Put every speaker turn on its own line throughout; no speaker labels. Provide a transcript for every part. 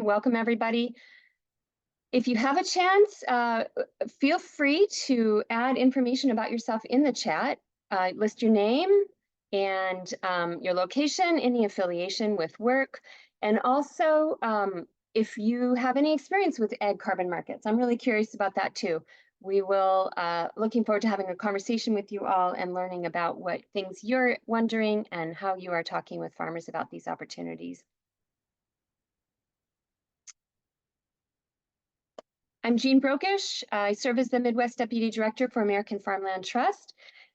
Welcome, everybody. If you have a chance, feel free to add information about yourself in the chat. List your name and your location, any affiliation with work, and also if you have any experience with ag carbon markets. I'm really curious about that too. We will, looking forward to having a conversation with you all and learning about what things you're wondering and how you are talking with farmers about these opportunities. I'm Jean Brokish. I serve as the Midwest Deputy Director for American Farmland Trust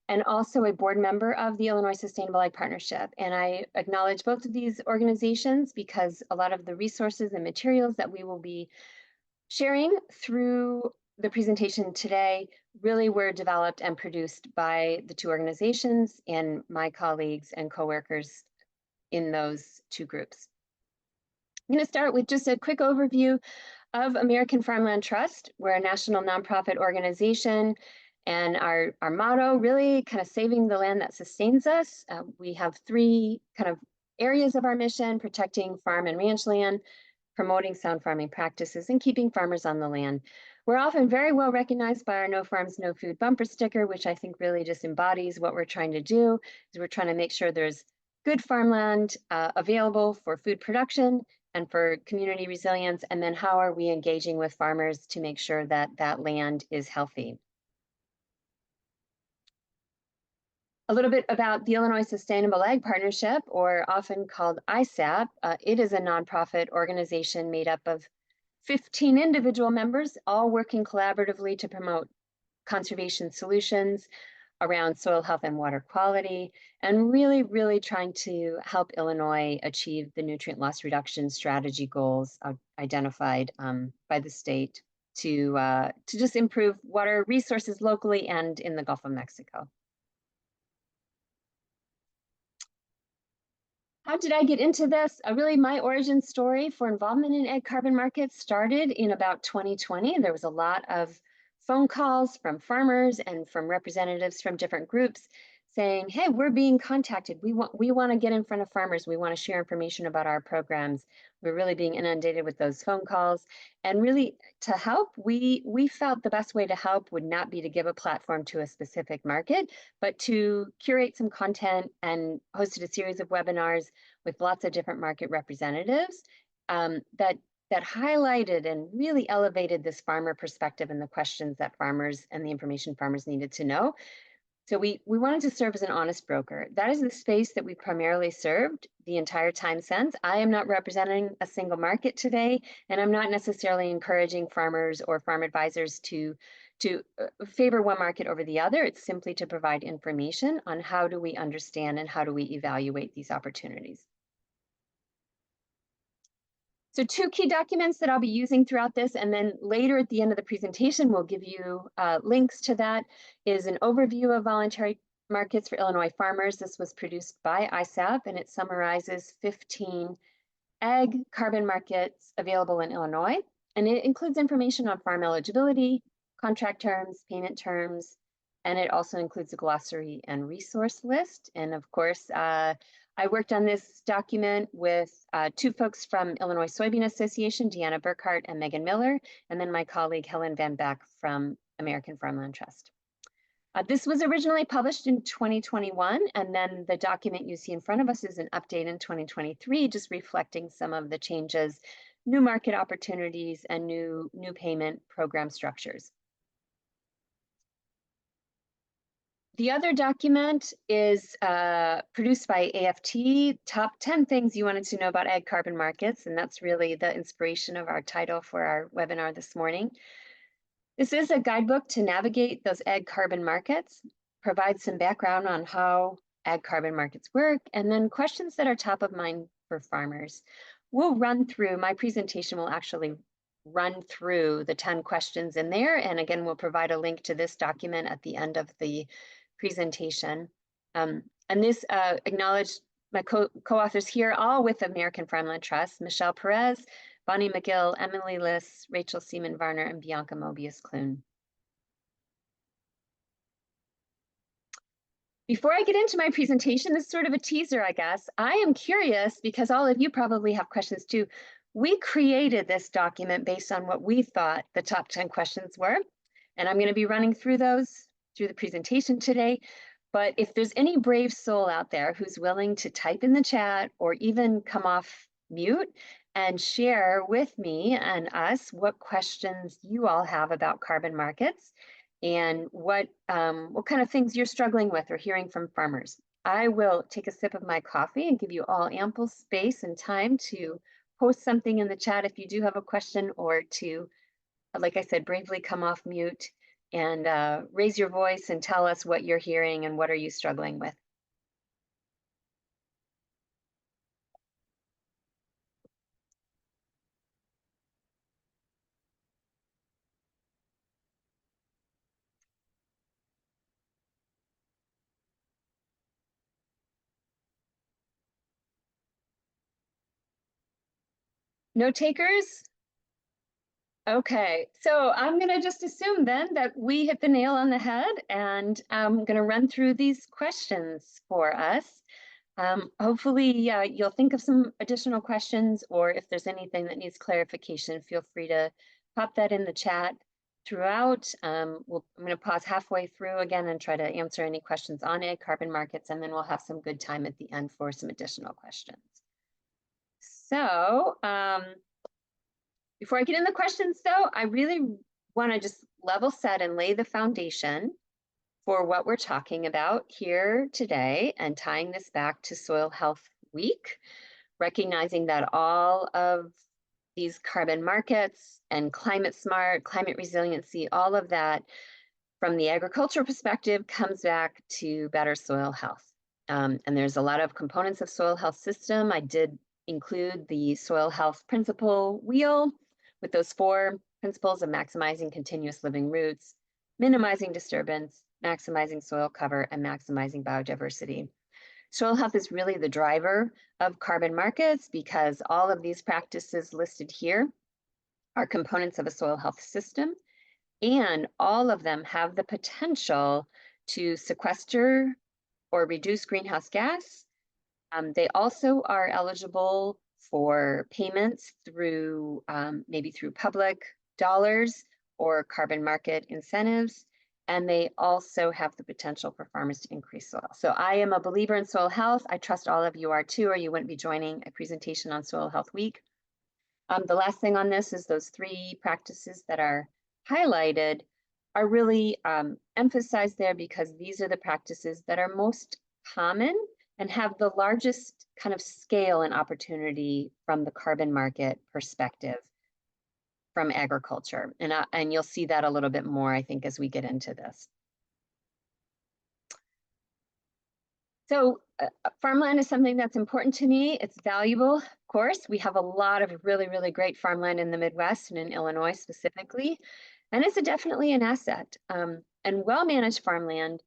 and also a board member of the Illinois Sustainable Ag Partnership. And I acknowledge both of these organizations because a lot of the resources and materials that we will be sharing through the presentation today really were developed and produced by the two organizations and my colleagues and coworkers in those two groups. I'm going to start with just a quick overview of American Farmland Trust. We're a national nonprofit organization, and our motto really kind of saving the land that sustains us. We have three kind of areas of our mission: protecting farm and ranch land, promoting sound farming practices, and keeping farmers on the land. We're often very well recognized by our No Farms, No Food bumper sticker, which I think really just embodies what we're trying to do. Is we're trying to make sure there's good farmland available for food production and for community resilience, and then how are we engaging with farmers to make sure that that land is healthy. A little bit about the Illinois Sustainable Ag Partnership, or often called ISAP. It is a nonprofit organization made up of 15 individual members, all working collaboratively to promote conservation solutions around soil health and water quality, and really trying to help Illinois achieve the nutrient loss reduction strategy goals identified by the state to just improve water resources locally and in the Gulf of Mexico. How did I get into this? Really, my origin story for involvement in ag carbon markets started in about 2020. There was a lot of phone calls from farmers and from representatives from different groups saying, hey, we're being contacted. We want to get in front of farmers. We want to share information about our programs. We're really being inundated with those phone calls. And really, to help, we felt the best way to help would not be to give a platform to a specific market, but to curate some content, and hosted a series of webinars with lots of different market representatives that highlighted and really elevated this farmer perspective and the questions that farmers and the information farmers needed to know. So we wanted to serve as an honest broker. That is the space that we primarily served the entire time since. I am not representing a single market today, and I'm not necessarily encouraging farmers or farm advisors to favor one market over the other. It's simply to provide information on how do we understand and how do we evaluate these opportunities. So two key documents that I'll be using throughout this, and then later at the end of the presentation, we'll give you links to that, is an overview of voluntary markets for Illinois farmers. This was produced by ISAP, and it summarizes 15 ag carbon markets available in Illinois. And it includes information on farm eligibility, contract terms, payment terms, and it also includes a glossary and resource list. And of course, I worked on this document with two folks from Illinois Soybean Association, Deanna Burkhart and Megan Miller, and then my colleague Helen Van Beck from American Farmland Trust. This was originally published in 2021, and then the document you see in front of us is an update in 2023, just reflecting some of the changes, new market opportunities, and new payment program structures. The other document is produced by AFT, top 10 things you wanted to know about ag carbon markets, and that's really the inspiration of our title for our webinar this morning. This is a guidebook to navigate those ag carbon markets, provide some background on how ag carbon markets work, and then questions that are top of mind for farmers. We'll run through, my presentation will actually run through the 10 questions in there, and again, we'll provide a link to this document at the end of the presentation. And this acknowledged my co-authors here, all with American Farmland Trust: Michelle Perez, Bonnie McGill, Emily Liss, Rachel Seaman-Varner, and Bianca Mobius-Clune. Before I get into my presentation, this is sort of a teaser, I guess. I am curious, because all of you probably have questions too, we created this document based on what we thought the top 10 questions were. And I'm going to be running through those through the presentation today. But if there's any brave soul out there who's willing to type in the chat or even come off mute and share with me and us what questions you all have about carbon markets and what kind of things you're struggling with or hearing from farmers. I will take a sip of my coffee and give you all ample space and time to post something in the chat if you do have a question, or to, like I said, bravely come off mute and raise your voice and tell us what you're hearing and what are you struggling with. No takers? Okay, so I'm going to just assume then that we hit the nail on the head, and I'm going to run through these questions for us. Hopefully you'll think of some additional questions, or if there's anything that needs clarification, feel free to pop that in the chat throughout. I'm going to pause halfway through again and try to answer any questions on ag carbon markets, and then we'll have some good time at the end for some additional questions. So before I get in the questions, though, I really want to just level set and lay the foundation for what we're talking about here today, and tying this back to Soil Health Week, recognizing that all of these carbon markets and climate smart, climate resiliency, all of that from the agricultural perspective comes back to better soil health. And there's a lot of components of soil health system. I did include the soil health principle wheel with those 4 principles of maximizing continuous living roots, minimizing disturbance, maximizing soil cover, and maximizing biodiversity. Soil health is really the driver of carbon markets, because all of these practices listed here are components of a soil health system, and all of them have the potential to sequester or reduce greenhouse gas. They also are eligible for payments through maybe through public dollars or carbon market incentives. And they also have the potential for farmers to increase soil. So I am a believer in soil health. I trust all of you are too, or you wouldn't be joining a presentation on Soil Health Week. The last thing on this is those 3 practices that are highlighted are really emphasized there, because these are the practices that are most common and have the largest kind of scale and opportunity from the carbon market perspective from agriculture. And you'll see that a little bit more, I think, as we get into this. So farmland is something that's important to me. It's valuable, of course. We have a lot of really, really great farmland in the Midwest and in Illinois specifically, and it's definitely an asset. And well-managed farmland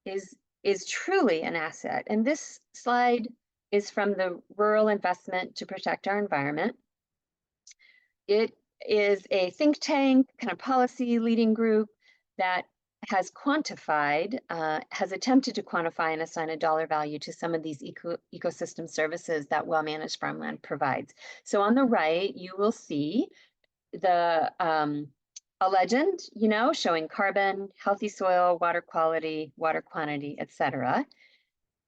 is truly an asset. And this slide is from the Rural Investment to Protect Our Environment. It is a think tank, kind of policy leading group that has quantified, has attempted to quantify and assign a dollar value to some of these ecosystem services that well-managed farmland provides. So on the right, you will see the a legend, showing carbon, healthy soil, water quality, water quantity, etc.,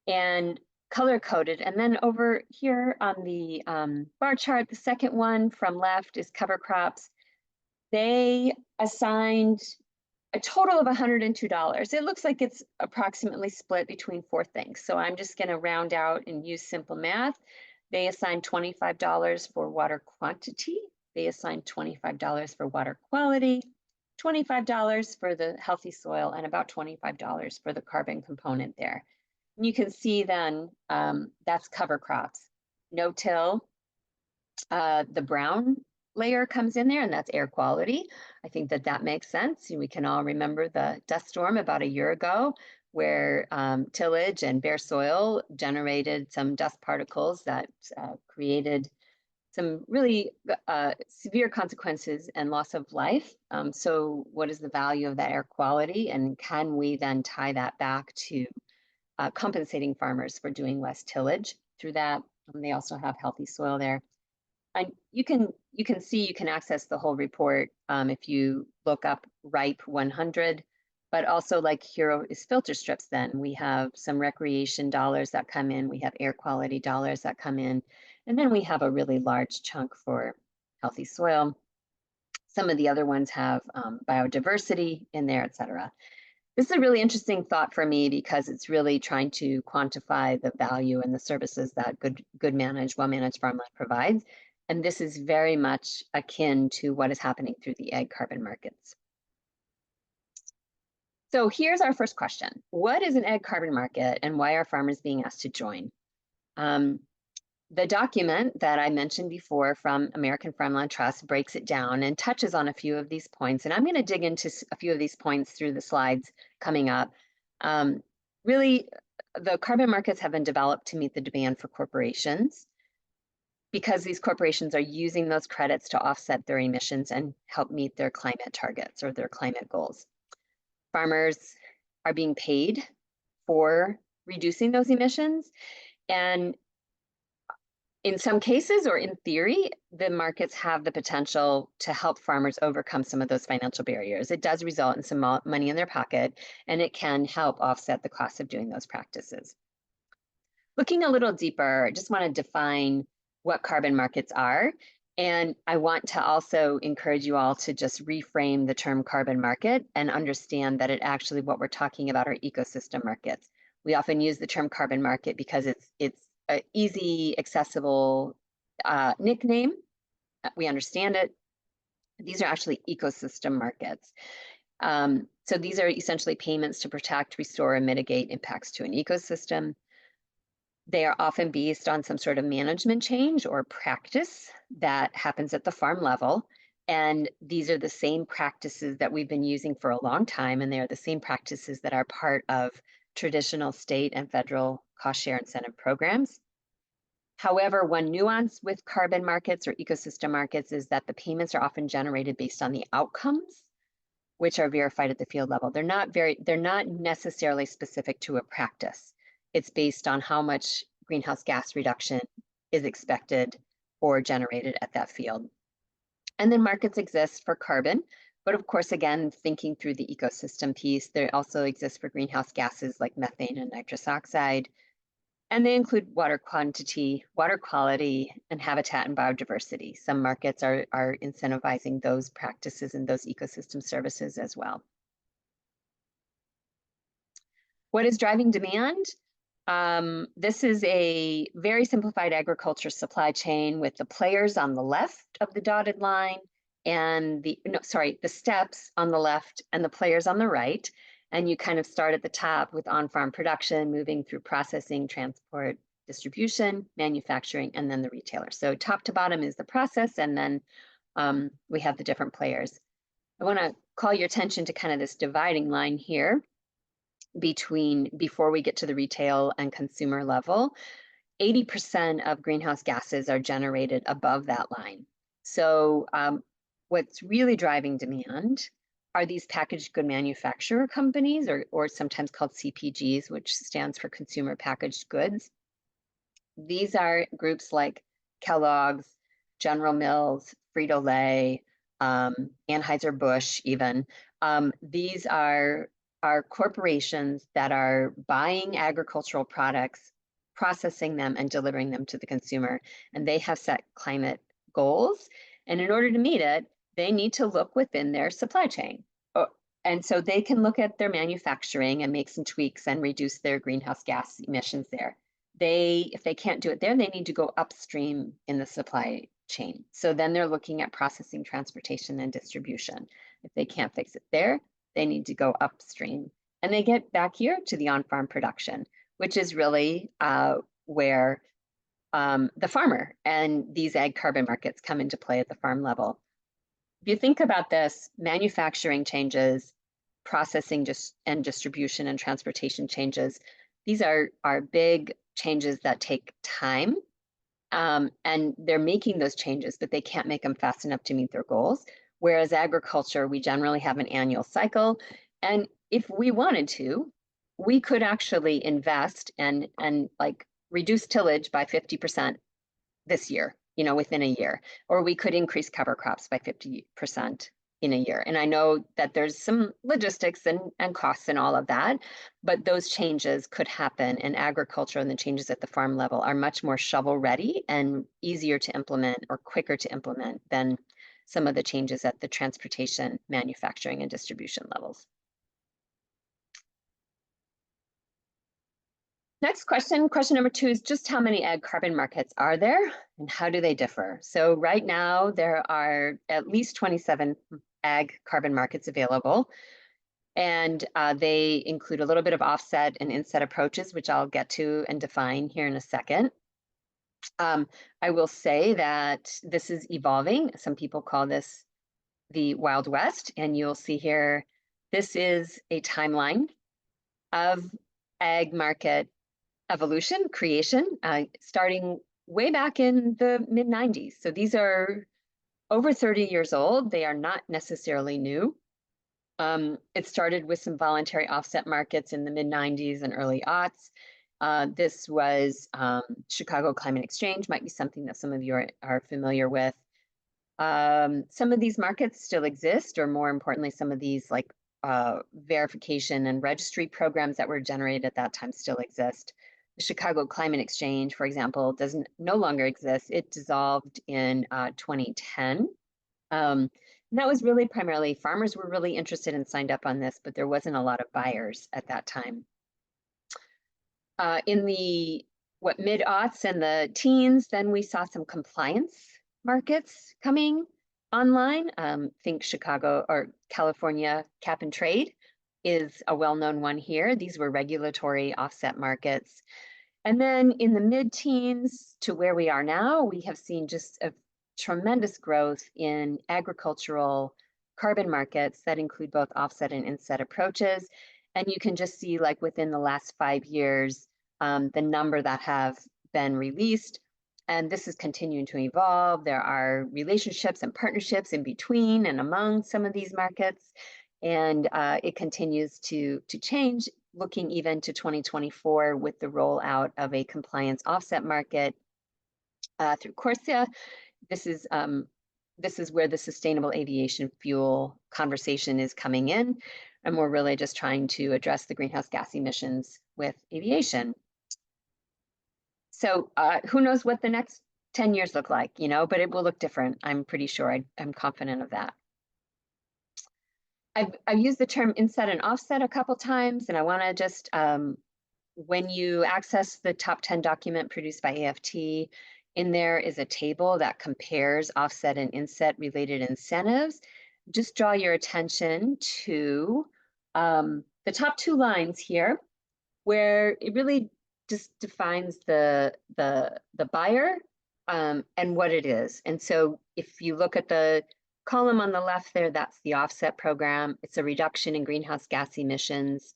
and color-coded. And then over here on the bar chart, the second one from left is cover crops. They assigned a total of $102. It looks like it's approximately split between 4 things. So I'm just going to round out and use simple math. They assigned $25 for water quantity. They assigned $25 for water quality, $25 for the healthy soil, and about $25 for the carbon component there. And you can see then that's cover crops. No-till, the brown layer comes in there, and that's air quality. I think that makes sense. We can all remember the dust storm about a year ago, where tillage and bare soil generated some dust particles that created some really severe consequences and loss of life. So what is the value of that air quality? And can we then tie that back to compensating farmers for doing less tillage through that? They also have healthy soil there. you can see, you can access the whole report if you look up RIPE 100, but also like Hero is filter strips. Then we have some recreation dollars that come in, we have air quality dollars that come in, and then we have a really large chunk for healthy soil. Some of the other ones have biodiversity in there, et cetera. This is a really interesting thought for me because it's really trying to quantify the value and the services that good managed, well-managed farmland provides. And this is very much akin to what is happening through the ag carbon markets. So here's our first question. What is an ag carbon market and why are farmers being asked to join? The document that I mentioned before from American Farmland Trust breaks it down and touches on a few of these points. And I'm going to dig into a few of these points through the slides coming up. Really, the carbon markets have been developed to meet the demand for corporations because these corporations are using those credits to offset their emissions and help meet their climate targets or their climate goals. Farmers are being paid for reducing those emissions, and in some cases, or in theory, the markets have the potential to help farmers overcome some of those financial barriers. It does result in some money in their pocket, and it can help offset the cost of doing those practices. Looking a little deeper, I just want to define what carbon markets are. And I want to also encourage you all to just reframe the term carbon market and understand that what we're talking about are ecosystem markets. We often use the term carbon market because it's an easy, accessible nickname. We understand it. These are actually ecosystem markets. So these are essentially payments to protect, restore, and mitigate impacts to an ecosystem. They are often based on some sort of management change or practice that happens at the farm level. And these are the same practices that we've been using for a long time, and they are the same practices that are part of traditional state and federal cost share incentive programs. However, one nuance with carbon markets or ecosystem markets is that the payments are often generated based on the outcomes, which are verified at the field level. They're not necessarily specific to a practice. It's based on how much greenhouse gas reduction is expected or generated at that field. And then markets exist for carbon, but of course, again, thinking through the ecosystem piece, they also exist for greenhouse gases like methane and nitrous oxide. And they include water quantity, water quality, and habitat and biodiversity. Some markets are incentivizing those practices and those ecosystem services as well. What is driving demand? This is a very simplified agriculture supply chain with the players on the left of the dotted line and the steps on the left and the players on the right. And you kind of start at the top with on-farm production, moving through processing, transport, distribution, manufacturing, and then the retailer. So top to bottom is the process, and then we have the different players. I want to call your attention to kind of this dividing line here before we get to the retail and consumer level. 80% of greenhouse gases are generated above that line. So what's really driving demand are these packaged good manufacturer companies, or sometimes called CPGs, which stands for consumer packaged goods. These are groups like Kellogg's, General Mills, Frito-Lay, Anheuser-Busch even. These are corporations that are buying agricultural products, processing them, and delivering them to the consumer. And they have set climate goals. And in order to meet it, they need to look within their supply chain. And so they can look at their manufacturing and make some tweaks and reduce their greenhouse gas emissions there. If they can't do it there, they need to go upstream in the supply chain. So then they're looking at processing, transportation, and distribution. If they can't fix it there, they need to go upstream. And they get back here to the on-farm production, which is really where the farmer and these ag carbon markets come into play at the farm level. If you think about this, manufacturing changes, processing and distribution and transportation changes, these are big changes that take time. And they're making those changes, but they can't make them fast enough to meet their goals. Whereas agriculture, we generally have an annual cycle. And if we wanted to, we could actually invest and like reduce tillage by 50% this year within a year, or we could increase cover crops by 50% in a year. And I know that there's some logistics and costs and all of that, but those changes could happen, and agriculture and the changes at the farm level are much more shovel ready and easier to implement or quicker to implement than some of the changes at the transportation, manufacturing, and distribution levels. Next question number 2 is just how many ag carbon markets are there and how do they differ? So right now there are at least 27 ag carbon markets available, and they include a little bit of offset and inset approaches, which I'll get to and define here in a second. I will say that this is evolving. Some people call this the Wild West, and you'll see here, this is a timeline of ag market evolution, creation, starting way back in the mid-90s. So these are over 30 years old. They are not necessarily new. It started with some voluntary offset markets in the mid-90s and early aughts. This was Chicago Climate Exchange, might be something that some of you are familiar with. Some of these markets still exist, or more importantly, some of these like verification and registry programs that were generated at that time still exist. The Chicago Climate Exchange, for example, no longer exist. It dissolved in 2010. And that was really primarily farmers were really interested and signed up on this, but there wasn't a lot of buyers at that time. In the mid-aughts and the teens, then we saw some compliance markets coming online. Think Chicago or California cap and trade is a well-known one here. These were regulatory offset markets. And then in the mid-teens to where we are now, we have seen just a tremendous growth in agricultural carbon markets that include both offset and inset approaches. And you can just see, like within the last 5 years, the number that have been released. And this is continuing to evolve. There are relationships and partnerships in between and among some of these markets. And it continues to change, looking even to 2024 with the rollout of a compliance offset market through CORSIA. This is where the sustainable aviation fuel conversation is coming in. And we're really just trying to address the greenhouse gas emissions with aviation. So who knows what the next 10 years look like, but it will look different. I'm pretty sure. I'm confident of that. I've used the term inset and offset a couple times, and I want to just, when you access the top 10 document produced by AFT, in there is a table that compares offset and inset related incentives. Just draw your attention to the top 2 lines here, where it really just defines the buyer and what it is. And so if you look at the column on the left there, that's the offset program. It's a reduction in greenhouse gas emissions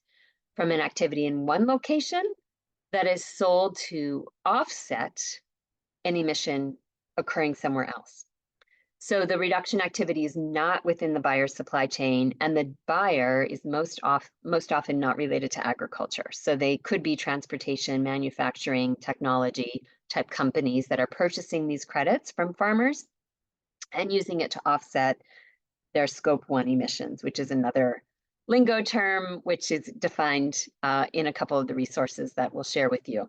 from an activity in one location that is sold to offset an emission occurring somewhere else. So the reduction activity is not within the buyer's supply chain, and the buyer is most often not related to agriculture. So they could be transportation, manufacturing, technology type companies that are purchasing these credits from farmers and using it to offset their scope 1 emissions, which is another lingo term, which is defined in a couple of the resources that we'll share with you.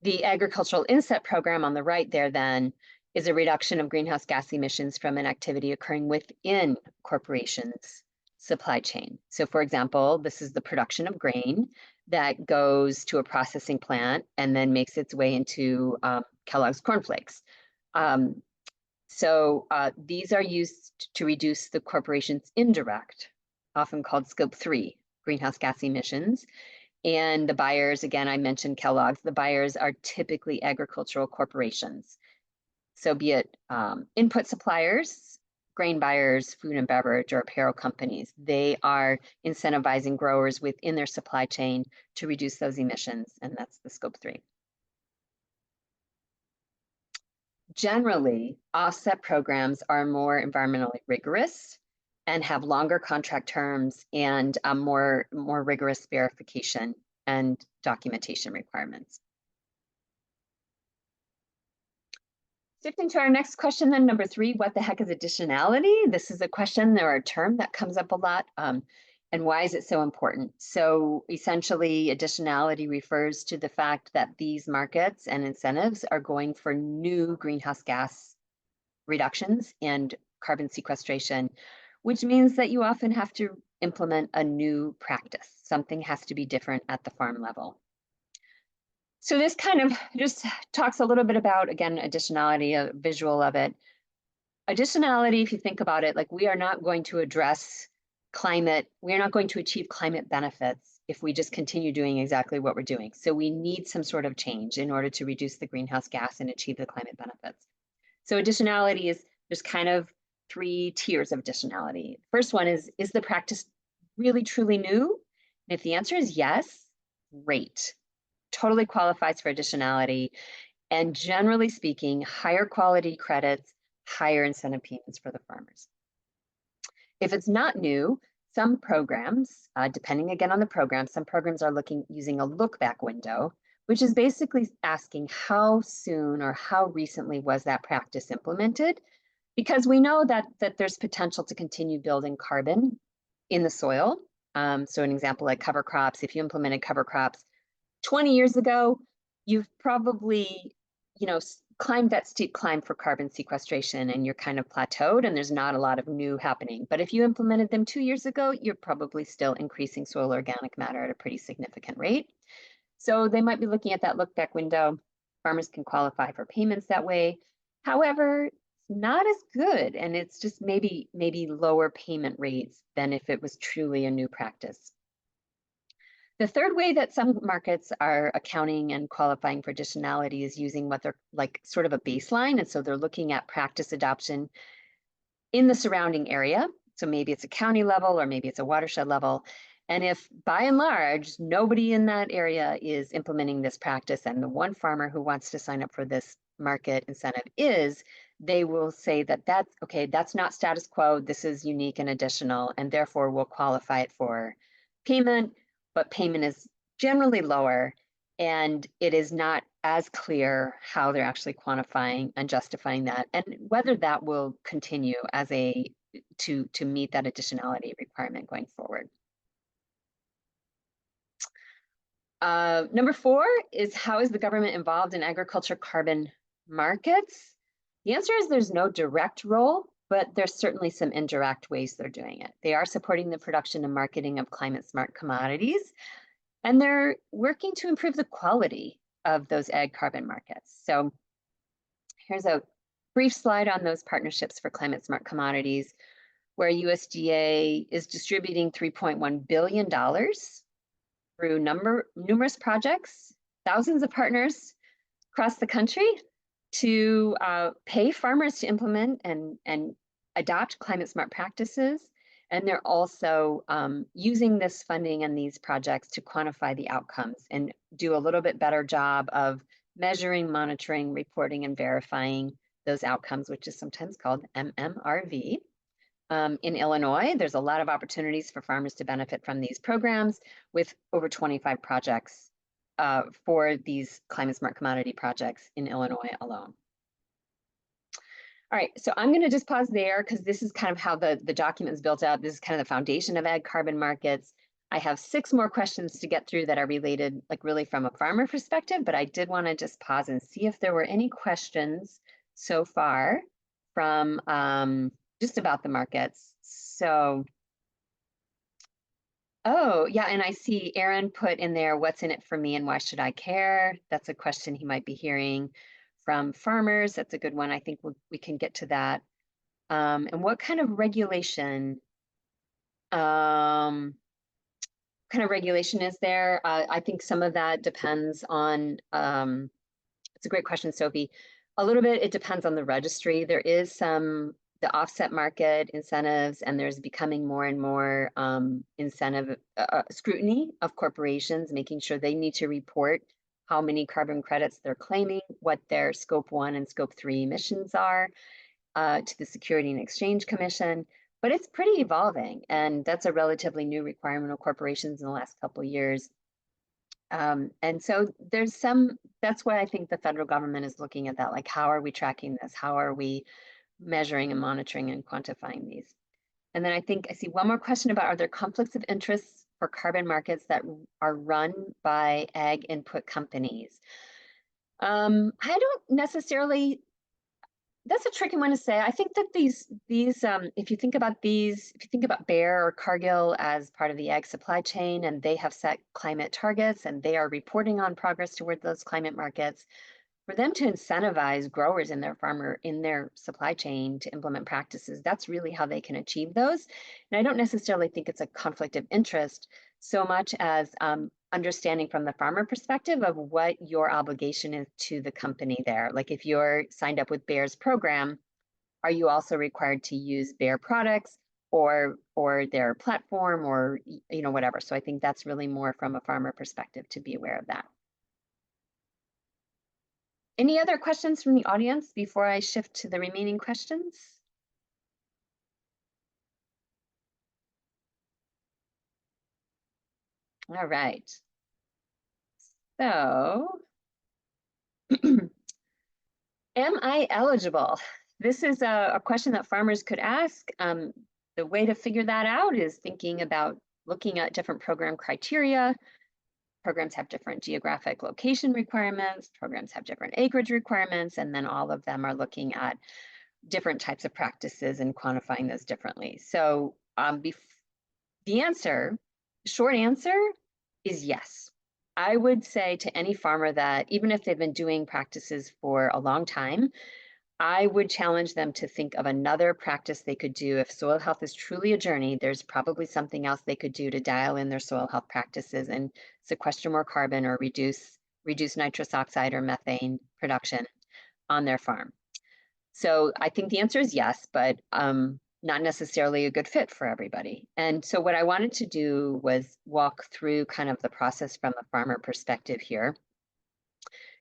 The agricultural inset program on the right there then is a reduction of greenhouse gas emissions from an activity occurring within corporations' supply chain. So for example, this is the production of grain that goes to a processing plant and then makes its way into Kellogg's cornflakes. So these are used to reduce the corporation's indirect, often called scope 3, greenhouse gas emissions. And the buyers, again, I mentioned Kellogg's, the buyers are typically agricultural corporations. So be it input suppliers, grain buyers, food and beverage, or apparel companies, they are incentivizing growers within their supply chain to reduce those emissions, and that's the scope 3. Generally, offset programs are more environmentally rigorous and have longer contract terms and more rigorous verification and documentation requirements. Shifting to our next question then, number 3, what the heck is additionality? This is a question or a term that comes up a lot. And why is it so important? So essentially, additionality refers to the fact that these markets and incentives are going for new greenhouse gas reductions and carbon sequestration, which means that you often have to implement a new practice. Something has to be different at the farm level. So this kind of just talks a little bit about, again, additionality, a visual of it. Additionality, if you think about it, like we are not going to address climate, we're not going to achieve climate benefits if we just continue doing exactly what we're doing. So we need some sort of change in order to reduce the greenhouse gas and achieve the climate benefits. So additionality is there's kind of 3 tiers of additionality. First one is the practice really truly new? And if the answer is yes, great. Totally qualifies for additionality. And generally speaking, higher quality credits, higher incentive payments for the farmers. If it's not new, some programs, depending again on the program, some programs are using a look back window, which is basically asking how soon or how recently was that practice implemented? Because we know that there's potential to continue building carbon in the soil. So an example like cover crops, if you implemented cover crops 20 years ago, you've probably, climbed that steep climb for carbon sequestration and you're kind of plateaued and there's not a lot of new happening. But if you implemented them 2 years ago, you're probably still increasing soil organic matter at a pretty significant rate. So they might be looking at that look back window. Farmers can qualify for payments that way. However, it's not as good, and it's just maybe lower payment rates than if it was truly a new practice. The third way that some markets are accounting and qualifying for additionality is using what they're like sort of a baseline. And so they're looking at practice adoption in the surrounding area. So maybe it's a county level or maybe it's a watershed level. And if by and large, nobody in that area is implementing this practice and the one farmer who wants to sign up for this market incentive is, they will say that that's okay, that's not status quo, this is unique and additional, and therefore will qualify it for payment, but payment is generally lower and it is not as clear how they're actually quantifying and justifying that and whether that will continue as to meet that additionality requirement going forward. Number 4 is how is the government involved in agriculture carbon markets? The answer is there's no direct role, but there's certainly some indirect ways they're doing it. They are supporting the production and marketing of climate smart commodities, and they're working to improve the quality of those ag carbon markets. So here's a brief slide on those partnerships for climate smart commodities, where USDA is distributing $3.1 billion through numerous projects, thousands of partners across the country to pay farmers to implement and adopt climate smart practices. And they're also using this funding and these projects to quantify the outcomes and do a little bit better job of measuring, monitoring, reporting, and verifying those outcomes, which is sometimes called MMRV. In Illinois, there's a lot of opportunities for farmers to benefit from these programs with over 25 projects for these climate smart commodity projects in Illinois alone. All right, so I'm going to just pause there because this is kind of how the document is built out. This is kind of the foundation of ag carbon markets. I have 6 more questions to get through that are related, like really from a farmer perspective, but I did want to just pause and see if there were any questions so far from just about the markets. So, oh, yeah, and I see Aaron put in there, what's in it for me and why should I care? That's a question he might be hearing from farmers. That's a good one. I think we can get to that. And what kind of regulation, is there? I think some of that depends on, it's a great question, Sophie. A little bit, it depends on the registry. There is the offset market incentives, and there's becoming more and more incentive scrutiny of corporations, making sure they need to report how many carbon credits they're claiming, what their scope 1 and scope 3 emissions are to the Security and Exchange Commission. But it's pretty evolving, and that's a relatively new requirement of corporations in the last couple of years. And so that's why I think the federal government is looking at that, like, how are we tracking this? How are we measuring and monitoring and quantifying these? And then I think I see one more question about, are there conflicts of interest for carbon markets that are run by ag input companies? I don't necessarily, that's a tricky one to say. I think that if you think about Bayer or Cargill as part of the ag supply chain, and they have set climate targets and they are reporting on progress toward those climate markets, for them to incentivize growers in their supply chain to implement practices, that's really how they can achieve those. And I don't necessarily think it's a conflict of interest so much as understanding from the farmer perspective of what your obligation is to the company there. Like, if you're signed up with Bayer's program, are you also required to use Bayer products or their platform, or whatever? So I think that's really more from a farmer perspective to be aware of that. Any other questions from the audience before I shift to the remaining questions? All right. So, am I eligible? This is a question that farmers could ask. The way to figure that out is thinking about looking at different program criteria. Programs have different geographic location requirements, programs have different acreage requirements, and then all of them are looking at different types of practices and quantifying those differently. So the short answer is yes. I would say to any farmer that even if they've been doing practices for a long time, I would challenge them to think of another practice they could do. If soil health is truly a journey, there's probably something else they could do to dial in their soil health practices and sequester more carbon or reduce nitrous oxide or methane production on their farm. So I think the answer is yes, but not necessarily a good fit for everybody. And so what I wanted to do was walk through kind of the process from a farmer perspective here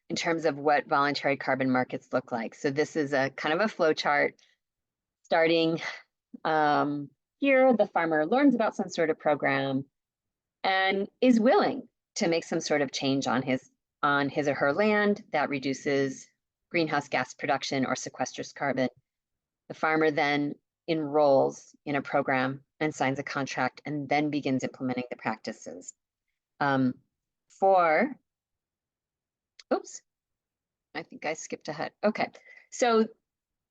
in terms of what voluntary carbon markets look like. So this is a kind of a flow chart. Starting here, the farmer learns about some sort of program and is willing to make some sort of change on his or her land that reduces greenhouse gas production or sequesters carbon. The farmer then enrolls in a program and signs a contract and then begins implementing the practices. Oops, I think I skipped ahead. Okay, so,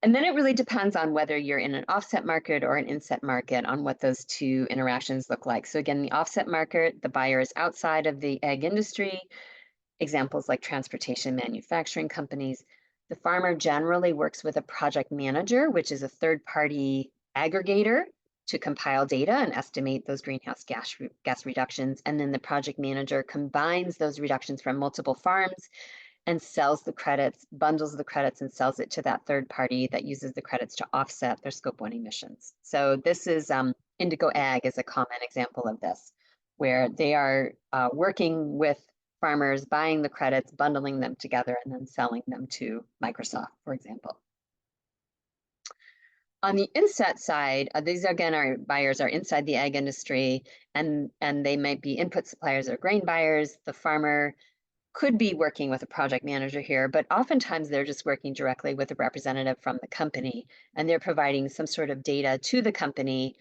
and then it really depends on whether you're in an offset market or an inset market on what those two interactions look like. So again, the offset market, the buyer is outside of the ag industry. Examples like transportation manufacturing companies. The farmer generally works with a project manager, which is a third-party aggregator, to compile data and estimate those greenhouse gas reductions. And then the project manager combines those reductions from multiple farms and sells the credits, bundles the credits and sells it to that third party that uses the credits to offset their Scope 1 emissions. So this is Indigo Ag is a common example of this, where they are working with farmers, buying the credits, bundling them together, and then selling them to Microsoft, for example. On the inset side, these again are buyers are inside the ag industry, and they might be input suppliers or grain buyers. The farmer could be working with a project manager here, but oftentimes they're just working directly with a representative from the company, and they're providing some sort of data to the company.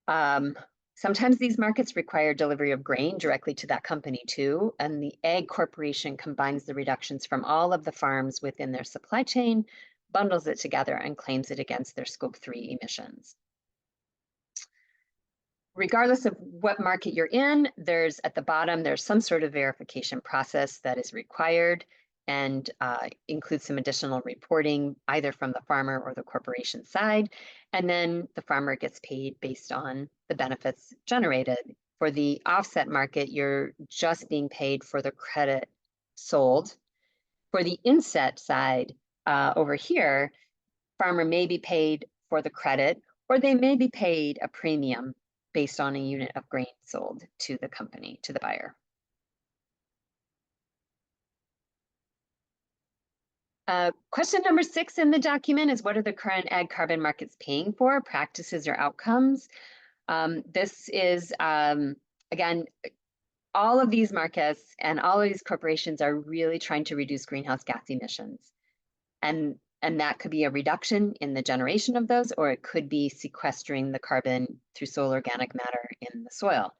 Sometimes these markets require delivery of grain directly to that company too, and the ag corporation combines the reductions from all of the farms within their supply chain, bundles it together, and claims it against their Scope 3 emissions. Regardless of what market you're in, at the bottom, there's some sort of verification process that is required and includes some additional reporting either from the farmer or the corporation side. And then the farmer gets paid based on the benefits generated. For the offset market, you're just being paid for the credit sold. For the inset side over here, farmer may be paid for the credit, or they may be paid a premium based on a unit of grain sold to the company, to the buyer. Question number 6 in the document is, what are the current ag carbon markets paying for, practices or outcomes? This is, again, all of these markets and all of these corporations are really trying to reduce greenhouse gas emissions. And that could be a reduction in the generation of those, or it could be sequestering the carbon through soil organic matter in the soil.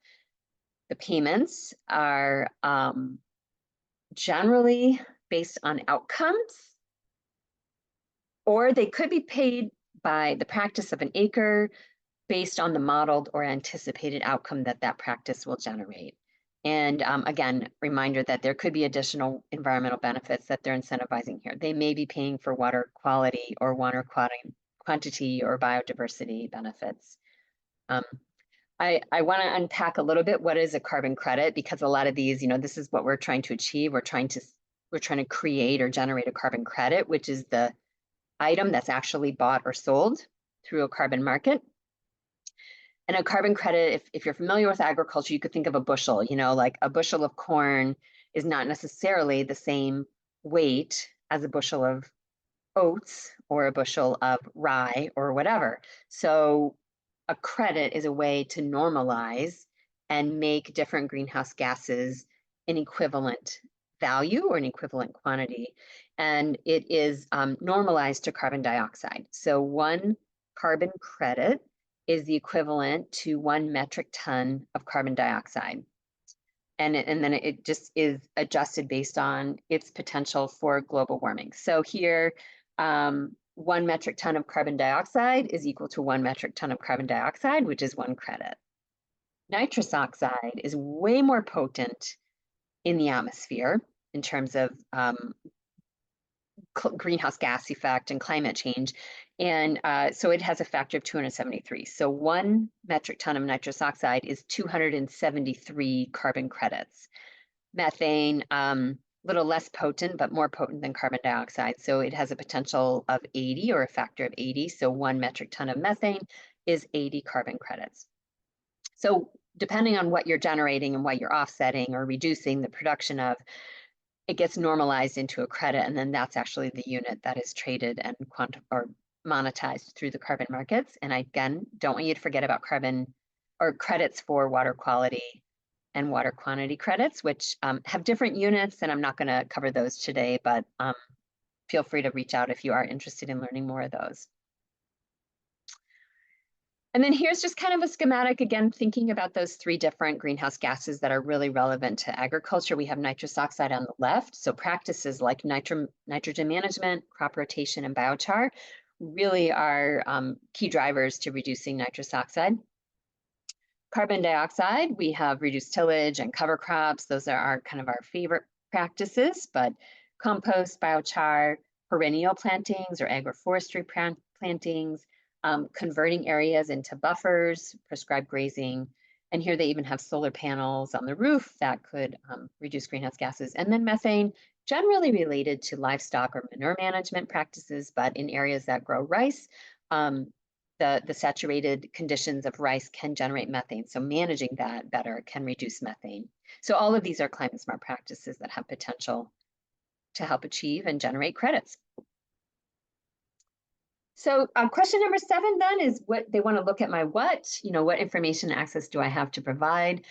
The payments are generally based on outcomes, or they could be paid by the practice of an acre based on the modeled or anticipated outcome that that practice will generate. And again, reminder that there could be additional environmental benefits that they're incentivizing here. They may be paying for water quality or water quantity or biodiversity benefits. I want to unpack a little bit what is a carbon credit, because a lot of these, this is what we're trying to achieve. We're trying to create or generate a carbon credit, which is the item that's actually bought or sold through a carbon market. And a carbon credit, if you're familiar with agriculture, you could think of a bushel, like a bushel of corn is not necessarily the same weight as a bushel of oats or a bushel of rye or whatever. So a credit is a way to normalize and make different greenhouse gases an equivalent value or an equivalent quantity. And it is normalized to carbon dioxide. So one carbon credit is the equivalent to 1 metric ton of carbon dioxide. And then it just is adjusted based on its potential for global warming. So here, 1 metric ton of carbon dioxide is equal to 1 metric ton of carbon dioxide, which is 1 credit. Nitrous oxide is way more potent in the atmosphere in terms of greenhouse gas effect and climate change. And so it has a factor of 273. So 1 metric ton of nitrous oxide is 273 carbon credits. Methane, little less potent, but more potent than carbon dioxide. So it has a potential of 80 or a factor of 80. So 1 metric ton of methane is 80 carbon credits. So depending on what you're generating and what you're offsetting or reducing the production of, it gets normalized into a credit, and then that's actually the unit that is traded and monetized through the carbon markets. And I, again, don't want you to forget about carbon or credits for water quality and water quantity credits, which have different units, and I'm not going to cover those today, but feel free to reach out if you are interested in learning more of those. And then here's just kind of a schematic, again, thinking about those 3 different greenhouse gases that are really relevant to agriculture. We have nitrous oxide on the left. So practices like nitrogen management, crop rotation, and biochar really are key drivers to reducing nitrous oxide. Carbon dioxide, we have reduced tillage and cover crops. Those are kind of our favorite practices, but compost, biochar, perennial plantings or agroforestry plantings, converting areas into buffers, prescribed grazing, and here they even have solar panels on the roof that could reduce greenhouse gases. And then methane, generally related to livestock or manure management practices, but in areas that grow rice, the saturated conditions of rice can generate methane. So managing that better can reduce methane. So all of these are climate smart practices that have potential to help achieve and generate credits. So question number 7 then is what they want to look at what information access do I have to provide?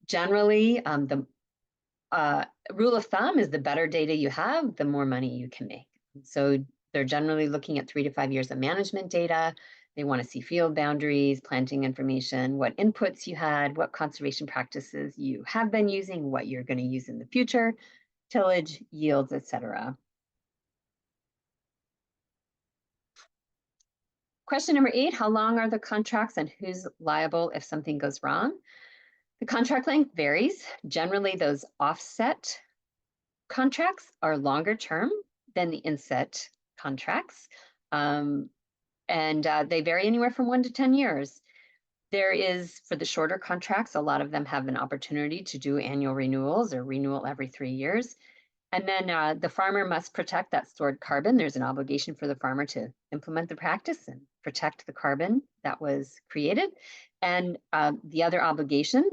Generally, the rule of thumb is the better data you have, the more money you can make. So they're generally looking at 3 to 5 years of management data. They want to see field boundaries, planting information, what inputs you had, what conservation practices you have been using, what you're going to use in the future, tillage, yields, etc. Question number 8, how long are the contracts and who's liable if something goes wrong? The contract length varies. Generally, those offset contracts are longer term than the inset contracts. And they vary anywhere from 1 to 10 years. There is, for the shorter contracts, a lot of them have an opportunity to do annual renewals or renewal every 3 years. And then the farmer must protect that stored carbon. There's an obligation for the farmer to implement the practice and protect the carbon that was created. And the other obligation,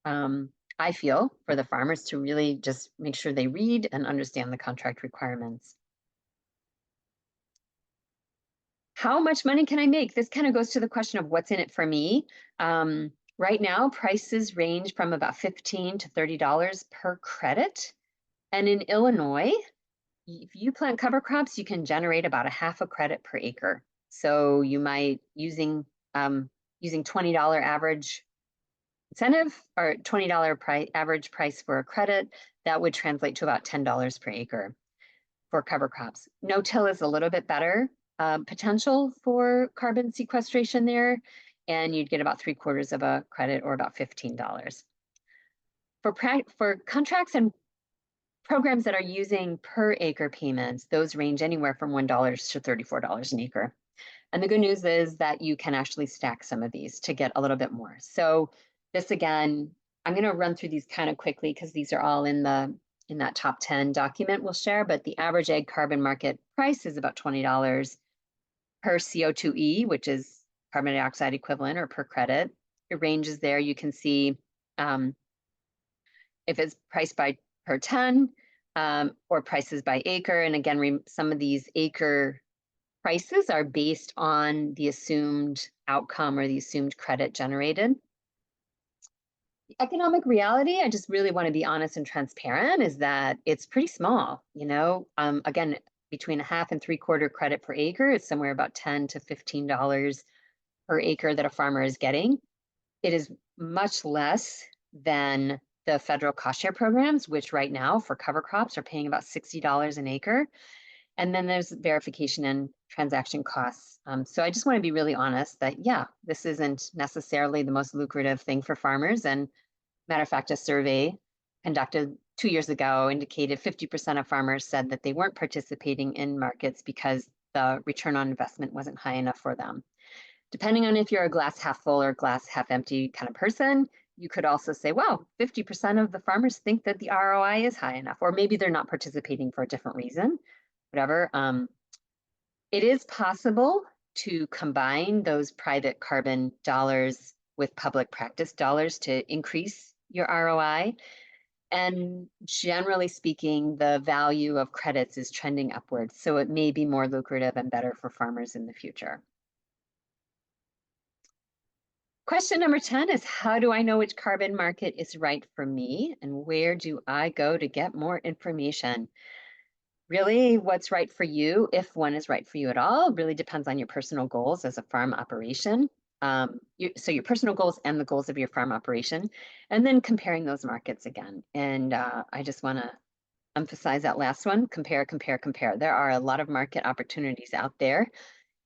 I feel, for the farmers to really just make sure they read and understand the contract requirements. How much money can I make? This kind of goes to the question of what's in it for me. Right now, prices range from about $15 to $30 per credit. And in Illinois, if you plant cover crops, you can generate about a half a credit per acre. So you might using $20 average incentive or $20 average price for a credit, that would translate to about $10 per acre for cover crops. No-till is a little bit better potential for carbon sequestration there, and you'd get about 3/4 of a credit or about $15. For contracts and programs that are using per acre payments, those range anywhere from $1 to $34 an acre. And the good news is that you can actually stack some of these to get a little bit more. So this again, I'm going to run through these kind of quickly because these are all in that top 10 document we'll share, but the average ag carbon market price is about $20 per CO2e, which is carbon dioxide equivalent, or per credit. It ranges there. You can see if it's priced by per ton or prices by acre. And again, some of these acre prices are based on the assumed outcome or the assumed credit generated. The economic reality, I just really want to be honest and transparent, is that it's pretty small. Again, between a half and 3/4 credit per acre is somewhere about $10 to $15 per acre that a farmer is getting. It is much less than the federal cost share programs, which right now for cover crops are paying about $60 an acre. And then there's verification and transaction costs. So I just want to be really honest that, yeah, this isn't necessarily the most lucrative thing for farmers. And matter of fact, a survey conducted 2 years ago indicated 50% of farmers said that they weren't participating in markets because the return on investment wasn't high enough for them. Depending on if you're a glass half full or glass half empty kind of person, you could also say, well, 50% of the farmers think that the ROI is high enough, or maybe they're not participating for a different reason. Whatever. It is possible to combine those private carbon dollars with public practice dollars to increase your ROI. And generally speaking, the value of credits is trending upwards. So it may be more lucrative and better for farmers in the future. Question number 10 is, how do I know which carbon market is right for me? And where do I go to get more information? Really, what's right for you, if one is right for you at all, really depends on your personal goals as a farm operation. So your personal goals and the goals of your farm operation, and then comparing those markets again. And I just want to emphasize that last one, compare, compare, compare. There are a lot of market opportunities out there.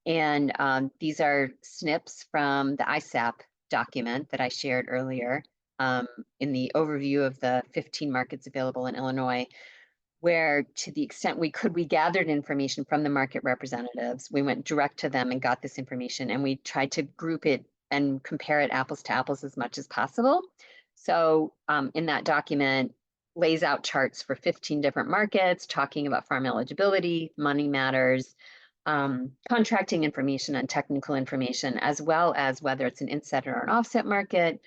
And these are snips from the ISAP document that I shared earlier in the overview of the 15 markets available in Illinois, where to the extent we gathered information from the market representatives. We went direct to them and got this information, and we tried to group it and compare it apples to apples as much as possible. So in that document, lays out charts for 15 different markets, talking about farm eligibility, money matters, contracting information and technical information, as well as whether it's an inset or an offset market,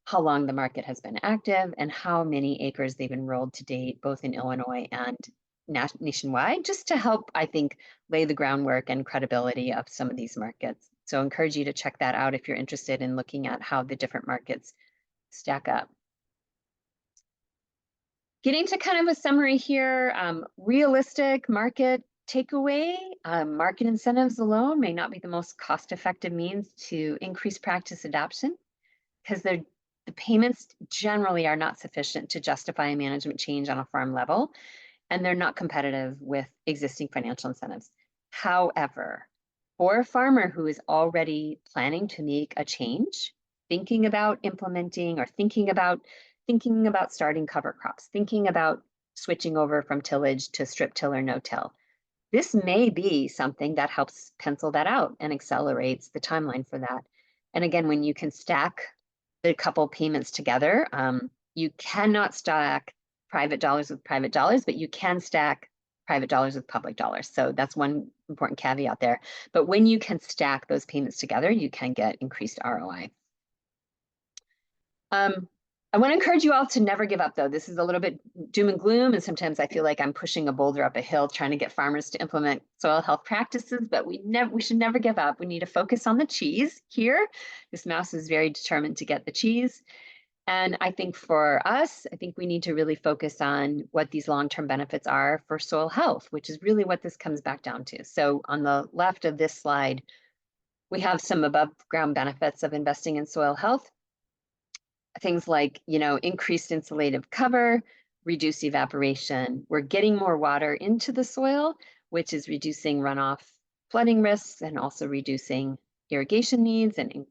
how long the market has been active, and how many acres they've enrolled to date, both in Illinois and nationwide, just to help, I think, lay the groundwork and credibility of some of these markets. So I encourage you to check that out if you're interested in looking at how the different markets stack up. Getting to kind of a summary here, realistic market takeaway, market incentives alone may not be the most cost-effective means to increase practice adoption, because the payments generally are not sufficient to justify a management change on a farm level, and they're not competitive with existing financial incentives. However, for a farmer who is already planning to make a change, thinking about implementing or thinking about starting cover crops, thinking about switching over from tillage to strip till or no-till, this may be something that helps pencil that out and accelerates the timeline for that. And again, when you can stack the couple payments together, you cannot stack private dollars with private dollars, but you can stack private dollars with public dollars. So that's one important caveat there. But when you can stack those payments together, you can get increased ROI. I want to encourage you all to never give up, though. This is a little bit doom and gloom, and sometimes I feel like I'm pushing a boulder up a hill trying to get farmers to implement soil health practices, but we should never give up. We need to focus on the cheese here. This mouse is very determined to get the cheese. And I think for us, I think we need to really focus on what these long-term benefits are for soil health, which is really what this comes back down to. So on the left of this slide, we have some above ground benefits of investing in soil health. Things like, increased insulative cover, reduced evaporation. We're getting more water into the soil, which is reducing runoff flooding risks and also reducing irrigation needs and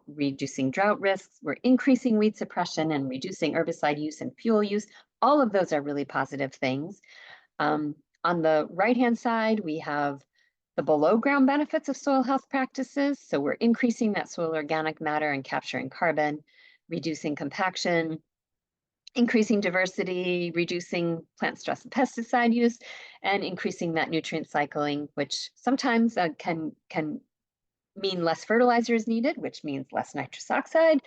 reducing drought risks. We're increasing weed suppression and reducing herbicide use and fuel use. All of those are really positive things. On the right-hand side, we have the below ground benefits of soil health practices. So we're increasing that soil organic matter and capturing carbon, reducing compaction, increasing diversity, reducing plant stress and pesticide use, and increasing that nutrient cycling, which sometimes can mean less fertilizer is needed, which means less nitrous oxide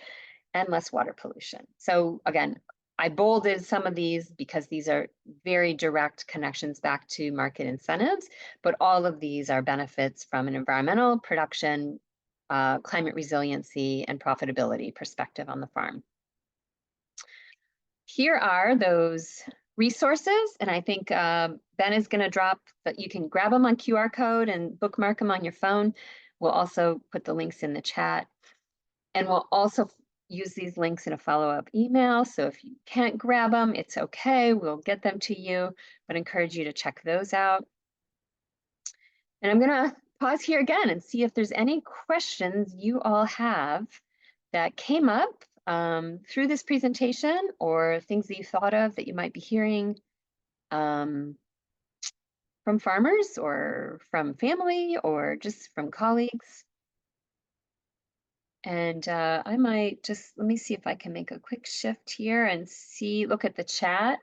and less water pollution. So again, I bolded some of these because these are very direct connections back to market incentives, but all of these are benefits from an environmental, production, climate resiliency, and profitability perspective on the farm. Here are those resources, and I think Ben is going to drop that you can grab them on QR code and bookmark them on your phone. We'll also put the links in the chat, and we'll also use these links in a follow-up email. So if you can't grab them, it's okay. We'll get them to you, but encourage you to check those out. And I'm going to pause here again and see if there's any questions you all have that came up through this presentation, or things that you thought of that you might be hearing from farmers or from family or just from colleagues. And I might just, let me see if I can make a quick shift here and look at the chat.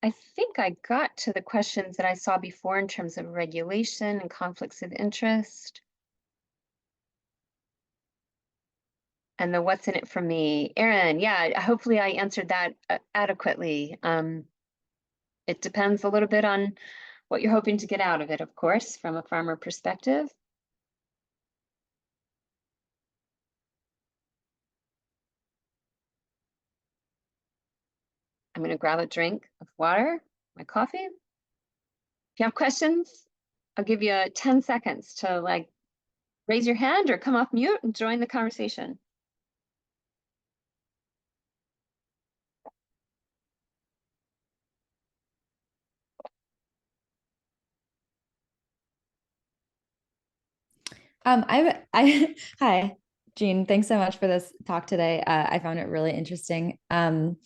I think I got to the questions that I saw before in terms of regulation and conflicts of interest. And the what's in it for me. Erin, yeah, hopefully I answered that adequately. It depends a little bit on what you're hoping to get out of it, of course, from a farmer perspective. I'm going to grab a drink of water, my coffee. If you have questions, I'll give you 10 seconds to raise your hand or come off mute and join the conversation.
Hi, Jean. Thanks so much for this talk today. I found it really interesting. And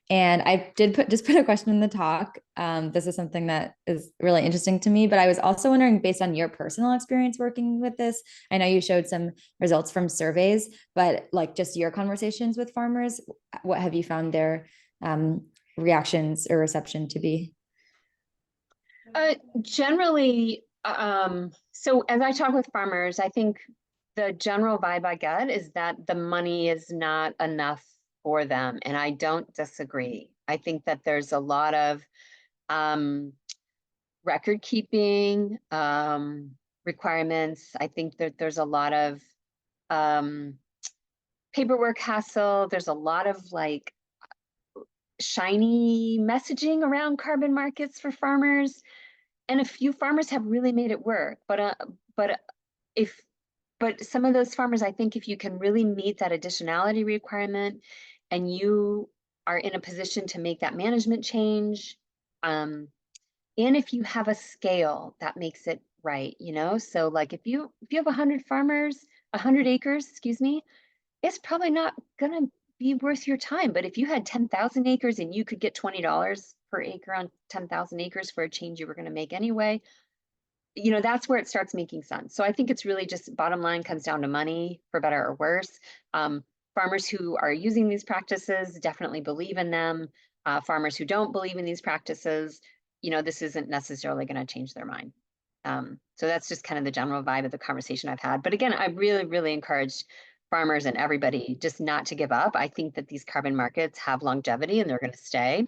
I did just put a question in the talk. This is something that is really interesting to me, but I was also wondering, based on your personal experience working with this, I know you showed some results from surveys, but just your conversations with farmers, what have you found their reactions or reception to be?
Generally, so as I talk with farmers, I think the general vibe I get is that the money is not enough for them, and I don't disagree. I think that there's a lot of record keeping requirements. I think that there's a lot of paperwork hassle. There's a lot of shiny messaging around carbon markets for farmers. And a few farmers have really made it work, but some of those farmers, I think if you can really meet that additionality requirement and you are in a position to make that management change, and if you have a scale that makes it right, so if you have 100 acres, excuse me, it's probably not gonna be worth your time. But if you had 10,000 acres and you could get $20 per acre on 10,000 acres for a change you were going to make anyway, that's where it starts making sense. So I think it's really just bottom line comes down to money, for better or worse. Farmers who are using these practices definitely believe in them. Farmers who don't believe in these practices, this isn't necessarily going to change their mind. So that's just kind of the general vibe of the conversation I've had. But again, I really, really encourage farmers and everybody just not to give up. I think that these carbon markets have longevity and they're going to stay.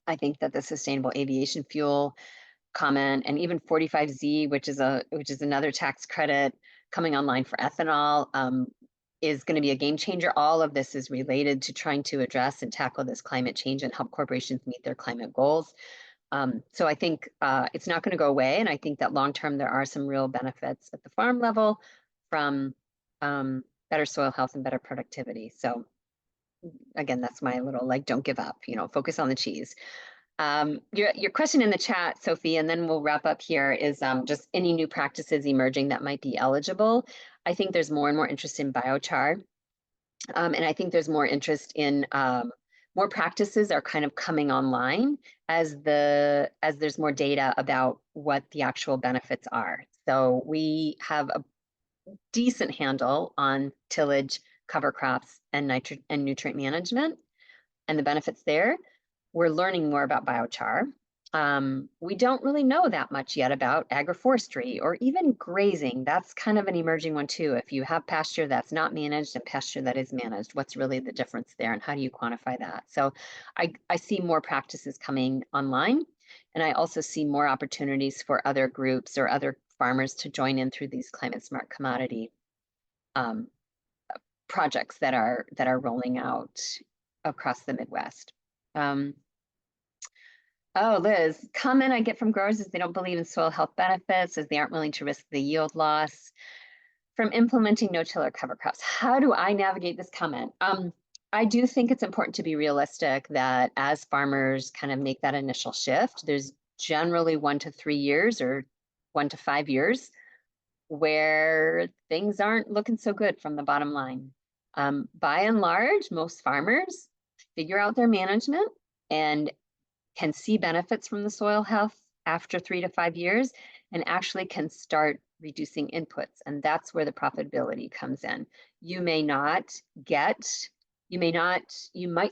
I think that the sustainable aviation fuel comment and even 45Z, which is another tax credit coming online for ethanol, is going to be a game changer. All of this is related to trying to address and tackle this climate change and help corporations meet their climate goals. So I think it's not going to go away. And I think that long term, there are some real benefits at the farm level from better soil health and better productivity. So again, that's my little like, don't give up, focus on the cheese. Your question in the chat, Sophie, and then we'll wrap up here, is just any new practices emerging that might be eligible. I think there's more and more interest in biochar. And I think there's more interest in more practices are kind of coming online as there's more data about what the actual benefits are. So we have a decent handle on tillage, cover crops, and nutrient management and the benefits there. We're learning more about biochar. We don't really know that much yet about agroforestry or even grazing. That's kind of an emerging one too. If you have pasture that's not managed and pasture that is managed, what's really the difference there and how do you quantify that? So I see more practices coming online, and I also see more opportunities for other groups or other farmers to join in through these climate smart commodity projects that are rolling out across the Midwest. Oh, Liz, comment I get from growers is they don't believe in soil health benefits, as they aren't willing to risk the yield loss from implementing no-tiller cover crops. How do I navigate this comment? I do think it's important to be realistic that as farmers kind of make that initial shift, there's generally 1 to 3 years or 1 to 5 years where things aren't looking so good from the bottom line. By and large, most farmers figure out their management and can see benefits from the soil health after 3 to 5 years and actually can start reducing inputs. And that's where the profitability comes in. You might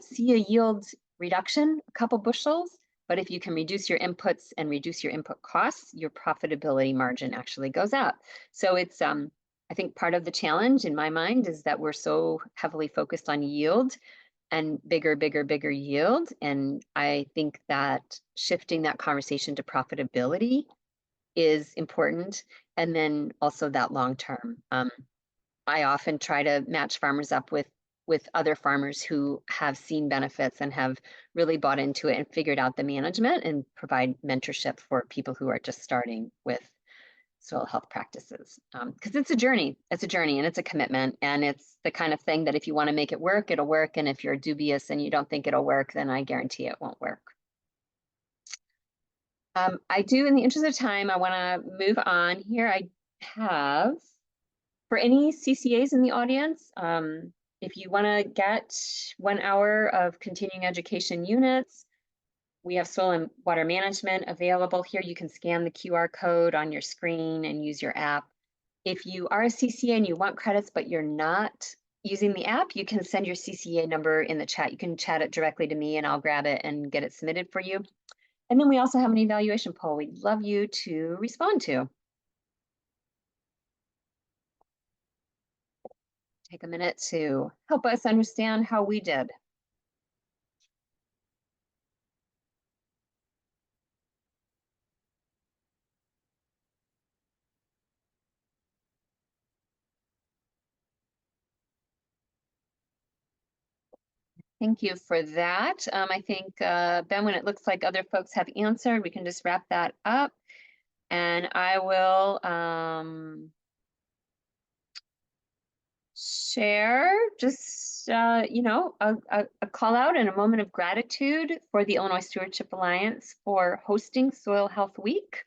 see a yield reduction, a couple bushels, but if you can reduce your inputs and reduce your input costs, your profitability margin actually goes up. So it's, I think part of the challenge in my mind is that we're so heavily focused on yield and bigger yield. And I think that shifting that conversation to profitability is important. And then also that long term. I often try to match farmers up with other farmers who have seen benefits and have really bought into it and figured out the management and provide mentorship for people who are just starting with soil health practices. Because it's a journey and it's a commitment, and it's the kind of thing that if you want to make it work, it'll work. And if you're dubious and you don't think it'll work, then I guarantee it won't work. I do, in the interest of time, I want to move on here. I have, for any CCAs in the audience, if you want to get 1 hour of continuing education units, we have soil and water management available here. You can scan the QR code on your screen and use your app. If you are a CCA and you want credits, but you're not using the app, you can send your CCA number in the chat. You can chat it directly to me and I'll grab it and get it submitted for you. And then we also have an evaluation poll we'd love you to respond to. Take a minute to help us understand how we did. Thank you for that. I think, Ben, when it looks like other folks have answered, we can just wrap that up. And I will share just, a call out and a moment of gratitude for the Illinois Stewardship Alliance for hosting Soil Health Week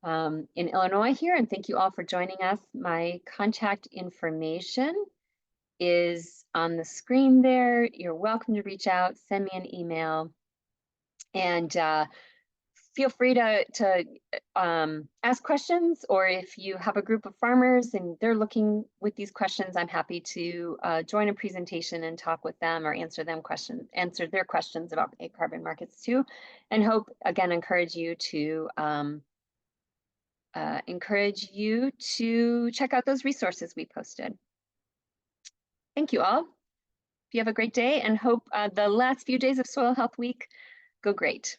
in Illinois here. And thank you all for joining us. My contact information is on the screen there. You're welcome to reach out, send me an email, and feel free to ask questions, or if you have a group of farmers and they're looking with these questions, I'm happy to join a presentation and talk with them or answer their questions about carbon markets too, and encourage you to encourage you to check out those resources we posted. Thank you all. You have a great day and hope the last few days of Soil Health Week go great.